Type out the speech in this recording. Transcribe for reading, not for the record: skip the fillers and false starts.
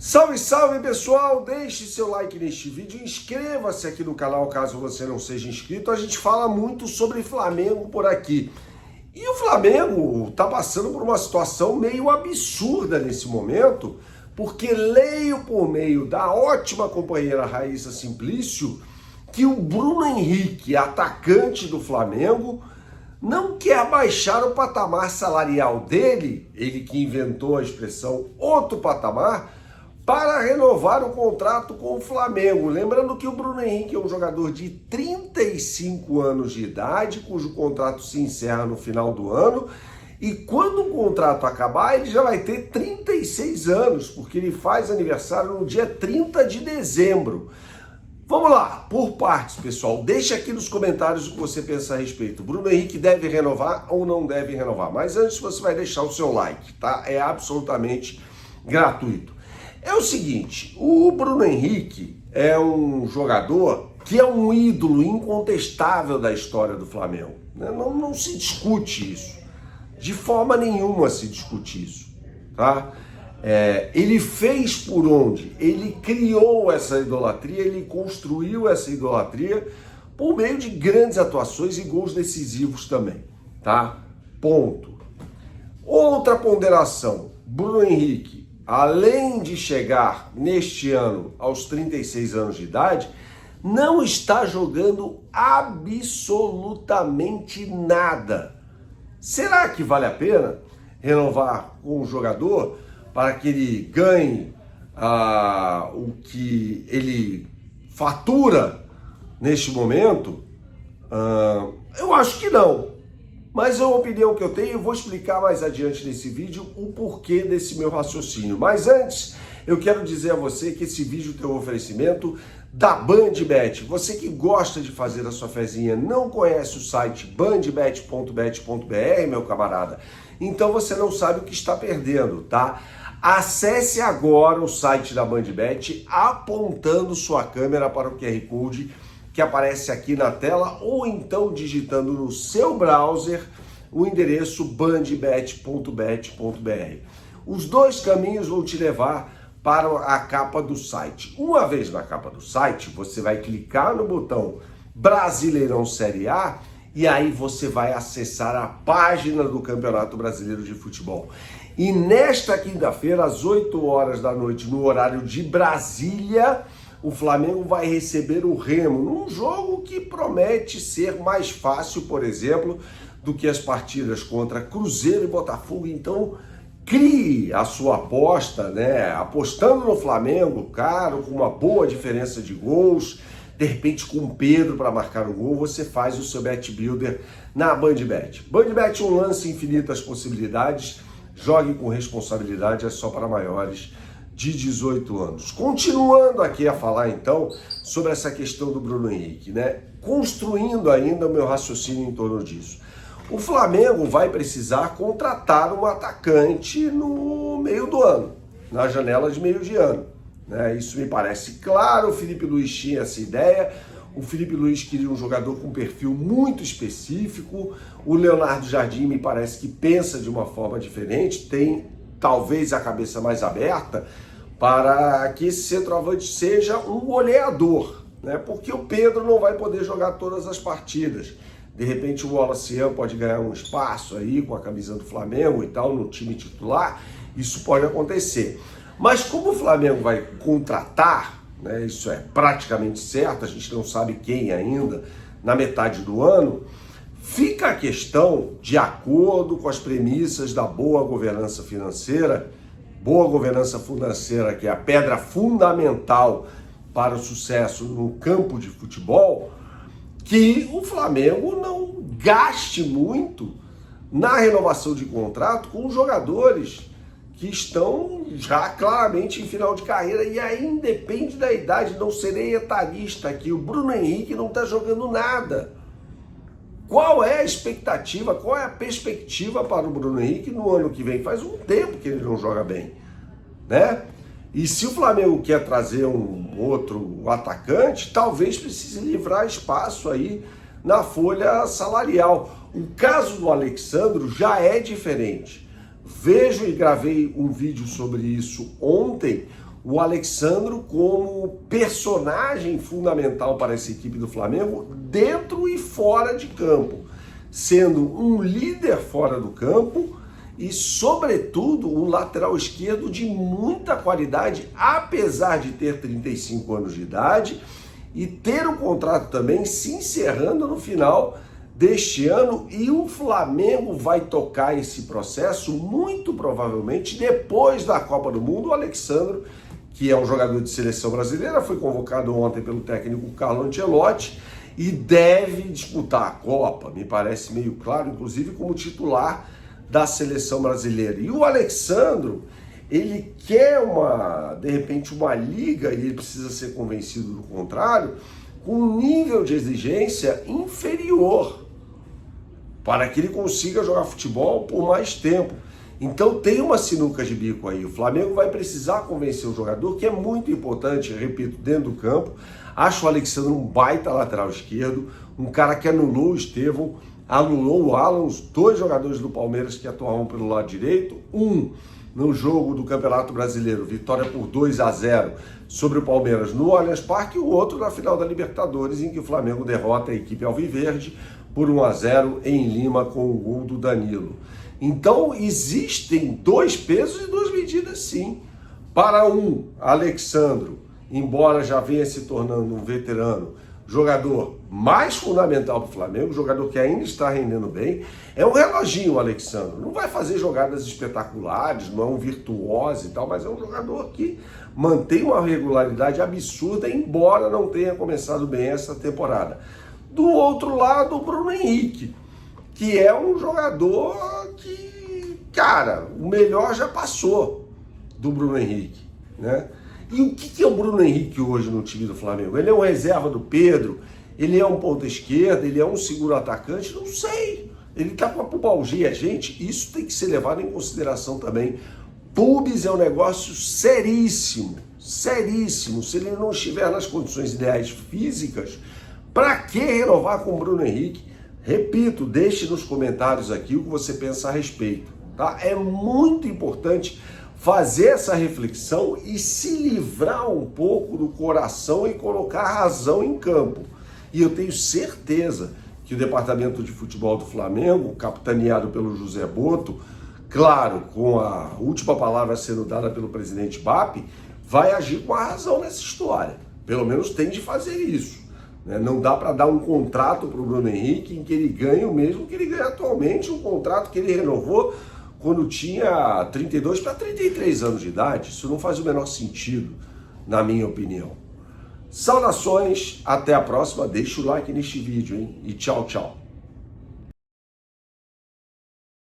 Salve, salve pessoal, deixe seu like neste vídeo, inscreva-se aqui no canal caso você não seja inscrito. A gente fala muito sobre Flamengo por aqui. E o Flamengo está passando por uma situação meio absurda nesse momento, porque leio por meio da ótima companheira Raíssa Simplício que o Bruno Henrique, atacante do Flamengo, não quer abaixar o patamar salarial dele, ele que inventou a expressão outro patamar, para renovar o contrato com o Flamengo. Lembrando que o Bruno Henrique é um jogador de 35 anos de idade, cujo contrato se encerra no final do ano, e quando o contrato acabar, ele já vai ter 36 anos, porque ele faz aniversário no dia 30 de dezembro. Vamos lá, por partes, pessoal. Deixa aqui nos comentários o que você pensa a respeito. Bruno Henrique deve renovar ou não deve renovar? Mas antes você vai deixar o seu like, tá? É absolutamente gratuito. É o seguinte, o Bruno Henrique é um jogador que é um ídolo incontestável da história do Flamengo. Não se discute isso. De forma nenhuma se discute isso, tá? Ele fez por onde? Ele criou essa idolatria, ele construiu essa idolatria por meio de grandes atuações e gols decisivos também, tá? Ponto. Outra ponderação, Bruno Henrique, além de chegar neste ano aos 36 anos de idade, não está jogando absolutamente nada. Será que vale a pena renovar com o jogador para que ele ganhe o que ele fatura neste momento? Eu acho que não. Mas é uma opinião que eu tenho, eu vou explicar mais adiante nesse vídeo o porquê desse meu raciocínio. Mas antes, eu quero dizer a você que esse vídeo tem um oferecimento da BandBet. Você que gosta de fazer a sua fezinha, não conhece o site bandbet.bet.br, meu camarada, então você não sabe o que está perdendo, tá? Acesse agora o site da BandBet apontando sua câmera para o QR Code que aparece aqui na tela, ou então digitando no seu browser o endereço bandbet.bet.br. Os dois caminhos vão te levar para a capa do site. Uma vez na capa do site, você vai clicar no botão Brasileirão Série A e aí você vai acessar a página do Campeonato Brasileiro de Futebol. E nesta quinta-feira, às 8 horas da noite, no horário de Brasília, o Flamengo vai receber o Remo, num jogo que promete ser mais fácil, por exemplo, do que as partidas contra Cruzeiro e Botafogo. Então, crie a sua aposta, né? Apostando no Flamengo, caro, com uma boa diferença de gols, de repente com o Pedro para marcar o gol, você faz o seu bet builder na BandBet. BandBet, um lance, infinitas possibilidades, jogue com responsabilidade, é só para maiores de 18 anos. Continuando aqui a falar então sobre essa questão do Bruno Henrique, né? Construindo ainda o meu raciocínio em torno disso. O Flamengo vai precisar contratar um atacante no meio do ano, na janela de meio de ano, né? Isso me parece claro. O Felipe Luiz tinha essa ideia. O Felipe Luiz queria um jogador com perfil muito específico. O Leonardo Jardim me parece que pensa de uma forma diferente, tem talvez a cabeça mais aberta para que esse centroavante seja um goleador, né? Porque o Pedro não vai poder jogar todas as partidas. De repente o Wallace pode ganhar um espaço aí com a camisa do Flamengo e tal no time titular, isso pode acontecer. Mas como o Flamengo vai contratar, né, isso é praticamente certo, a gente não sabe quem ainda, na metade do ano, fica a questão, de acordo com as premissas da boa governança financeira que é a pedra fundamental para o sucesso no campo de futebol, que o Flamengo não gaste muito na renovação de contrato com jogadores que estão já claramente em final de carreira, e aí independe da idade, não serei etarista aqui, o Bruno Henrique não está jogando nada. Qual é a expectativa, qual é a perspectiva para o Bruno Henrique no ano que vem? Faz um tempo que ele não joga bem, né? E se o Flamengo quer trazer um outro atacante, talvez precise livrar espaço aí na folha salarial. O caso do Alexandro já é diferente, Vejo e gravei um vídeo sobre isso ontem, o Alexandro como personagem fundamental para essa equipe do Flamengo, dentro e fora de campo, sendo um líder fora do campo e, sobretudo, um lateral esquerdo de muita qualidade, apesar de ter 35 anos de idade e ter o contrato também se encerrando no final deste ano, e o Flamengo vai tocar esse processo muito provavelmente depois da Copa do Mundo. O Alexandro, que é um jogador de seleção brasileira, foi convocado ontem pelo técnico Carlo Ancelotti e deve disputar a Copa, me parece meio claro, inclusive como titular da seleção brasileira. E o Alexandro, ele quer de repente uma liga, e ele precisa ser convencido do contrário, com um nível de exigência inferior, para que ele consiga jogar futebol por mais tempo. Então tem uma sinuca de bico aí. O Flamengo vai precisar convencer o jogador, que é muito importante, repito, dentro do campo. Acho o Alexandre um baita lateral esquerdo, um cara que anulou o Estevão, anulou o Alan, os dois jogadores do Palmeiras que atuavam pelo lado direito. Um no jogo do Campeonato Brasileiro, vitória por 2-0 sobre o Palmeiras no Allianz Parque, e o outro na final da Libertadores, em que o Flamengo derrota a equipe alviverde por 1-0 em Lima com o gol do Danilo. Então existem dois pesos e duas medidas, sim. Para Alexandro, embora já venha se tornando um veterano, jogador mais fundamental para o Flamengo, jogador que ainda está rendendo bem, é um reloginho o Alexandro. Não vai fazer jogadas espetaculares, não é um virtuoso e tal, mas é um jogador que mantém uma regularidade absurda, embora não tenha começado bem essa temporada. Do outro lado, o Bruno Henrique, que é um jogador que, cara, o melhor já passou do Bruno Henrique, né? E o que é o Bruno Henrique hoje no time do Flamengo? Ele é um reserva do Pedro? Ele é um ponta esquerda? Ele é um seguro atacante? Não sei. Ele tá com a pubalgia. Gente, isso tem que ser levado em consideração também. Pubis é um negócio seríssimo, seríssimo. Se ele não estiver nas condições ideais físicas, para que renovar com o Bruno Henrique? Repito, deixe nos comentários aqui o que você pensa a respeito, tá? É muito importante fazer essa reflexão e se livrar um pouco do coração e colocar a razão em campo. E eu tenho certeza que o departamento de futebol do Flamengo, capitaneado pelo José Boto, claro, com a última palavra sendo dada pelo presidente BAP, vai agir com a razão nessa história. Pelo menos tem de fazer isso. Não dá para dar um contrato para o Bruno Henrique em que ele ganhe o mesmo que ele ganha atualmente, um contrato que ele renovou quando tinha 32 para 33 anos de idade. Isso não faz o menor sentido, na minha opinião. Saudações, até a próxima, deixa o like neste vídeo, hein? E tchau, tchau.